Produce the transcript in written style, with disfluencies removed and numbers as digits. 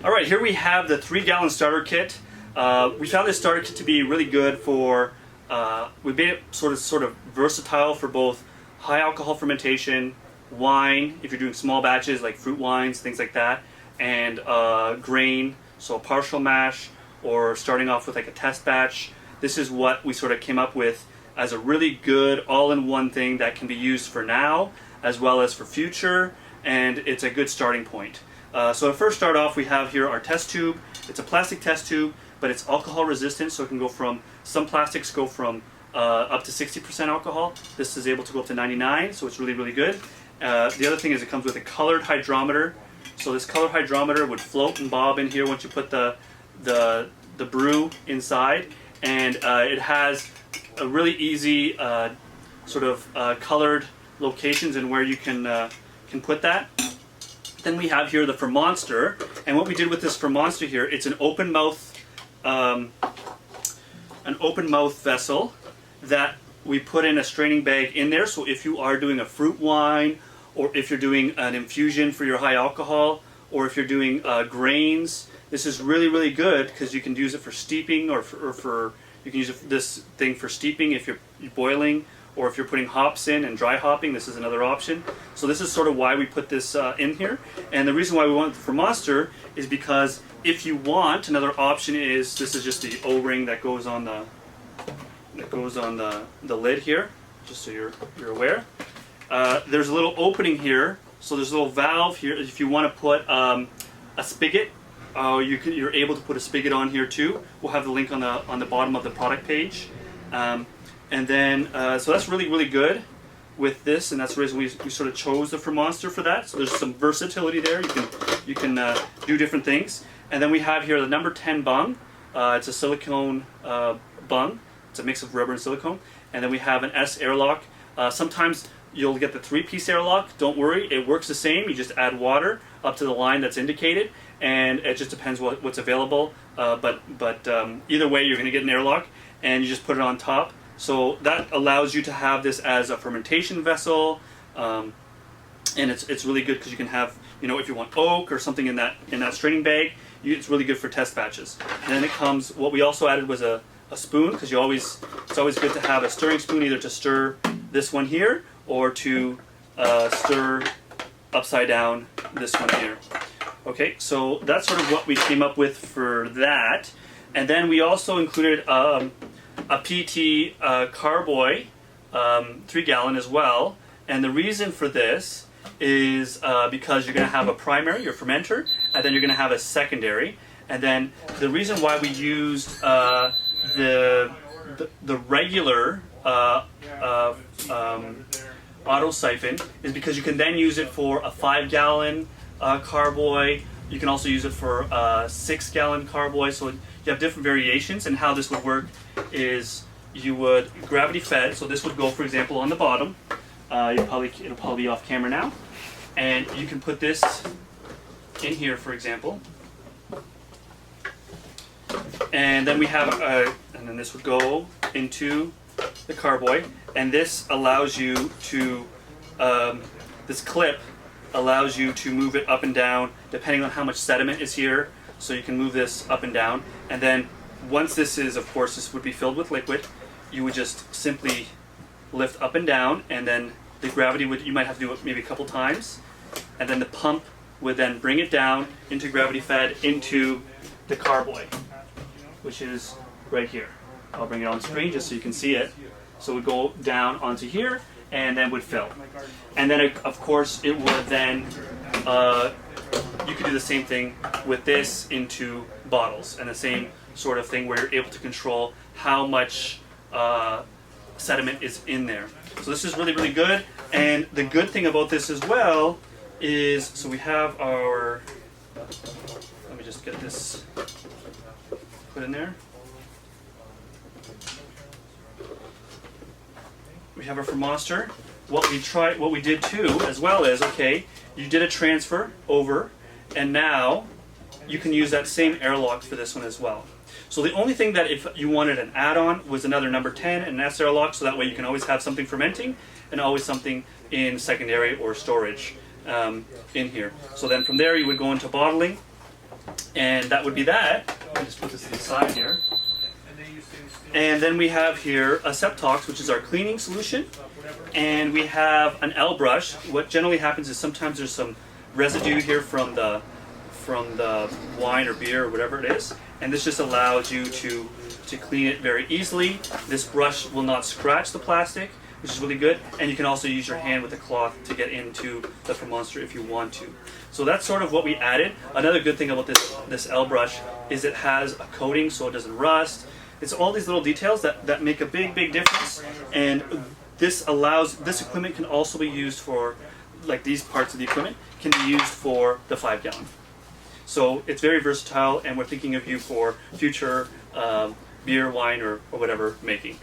All right, here we have the 3-gallon starter kit. We found this starter kit to be really good for, we made it sort of versatile for both high alcohol fermentation, wine, if you're doing small batches like fruit wines, things like that, and grain, so a partial mash, or starting off with like a test batch. This is what we sort of came up with as a really good all-in-one thing that can be used for now as well as for future, and it's a good starting point. So to first start off, we have here our test tube. It's a plastic test tube, but it's alcohol resistant, so it can go from, some plastics go from up to 60% alcohol. This is able to go up to 99, so it's really, really good. The other thing is it comes with a colored hydrometer. So this colored hydrometer would float and bob in here once you put the brew inside, and it has a really easy sort of colored locations and where you can put that. Then we have here the Fermonster, and what we did with this Fermonster here, it's an open mouth vessel that we put in a straining bag in there. So if you are doing a fruit wine, or if you're doing an infusion for your high alcohol, or if you're doing grains, this is really, really good because you can use it for steeping, or you can use this thing for steeping if you're boiling, or if you're putting hops in and dry hopping. This is another option. So this is sort of why we put this in here. And the reason why we want the Fermonster is because if you want, another option is, this is just the O-ring that goes on the lid here, just so you're aware. There's a little opening here, so there's a little valve here. If you want to put a spigot, you're able to put a spigot on here too. We'll have the link on the bottom of the product page. And then, so that's really, really good with this, and that's the reason we sort of chose the Fermonster for that. So there's some versatility there. You can do different things. And then we have here the number 10 bung. It's a silicone bung. It's a mix of rubber and silicone. And then we have an S airlock. Sometimes you'll get the 3-piece airlock. Don't worry, it works the same. You just add water up to the line that's indicated, and it just depends what's available. But either way, you're going to get an airlock, and you just put it on top. So that allows you to have this as a fermentation vessel, and it's really good because you can have, if you want oak or something in that straining bag, it's really good for test batches. And then it comes, what we also added was a spoon, because it's always good to have a stirring spoon, either to stir this one here or to stir upside down this one here. Okay, so that's sort of what we came up with for that. And then we also included a PT Carboy 3-gallon as well, and the reason for this is because you're going to have a primary, your fermenter, and then you're going to have a secondary. And then the reason why we used the regular auto siphon is because you can then use it for a 5-gallon carboy. You can also use it for a 6-gallon carboy. So you have different variations, and how this would work is you would gravity fed, so this would go, for example, on the bottom. It'll probably be off camera now, and you can put this in here, for example, and then we have and then this would go into the carboy, and this allows you to this clip allows you to move it up and down depending on how much sediment is here. So you can move this up and down, and then once this is, of course, this would be filled with liquid, you would just simply lift up and down, and then the gravity would, you might have to do it maybe a couple times, and then the pump would then bring it down into gravity fed into the carboy, which is right here. I'll bring it on screen just so you can see it. So it would go down onto here and then would fill. And then, of course, it would then, you could do the same thing with this into bottles, and the same sort of thing where you're able to control how much sediment is in there. So this is really, really good. And the good thing about this as well is, so we have our, let me just get this put in there. We have our Fermonster. What we did too, as well as, okay, you did a transfer over, and now you can use that same airlock for this one as well. So the only thing that if you wanted an add-on was another number 10 and an S airlock, so that way you can always have something fermenting and always something in secondary or storage in here. So then from there you would go into bottling, And that would be that. Let me just put this to the side here. And then we have here a Septox, which is our cleaning solution. And we have an L brush. What generally happens is sometimes there's some residue here from the wine or beer or whatever it is. And this just allows you to clean it very easily. This brush will not scratch the plastic, which is really good. And you can also use your hand with a cloth to get into the fermenter if you want to. So that's sort of what we added. Another good thing about this L brush is it has a coating so it doesn't rust. It's all these little details that make a big difference. And this equipment can also be used for, like these parts of the equipment, can be used for the 5-gallon. So it's very versatile, and we're thinking of you for future beer, wine, or whatever making.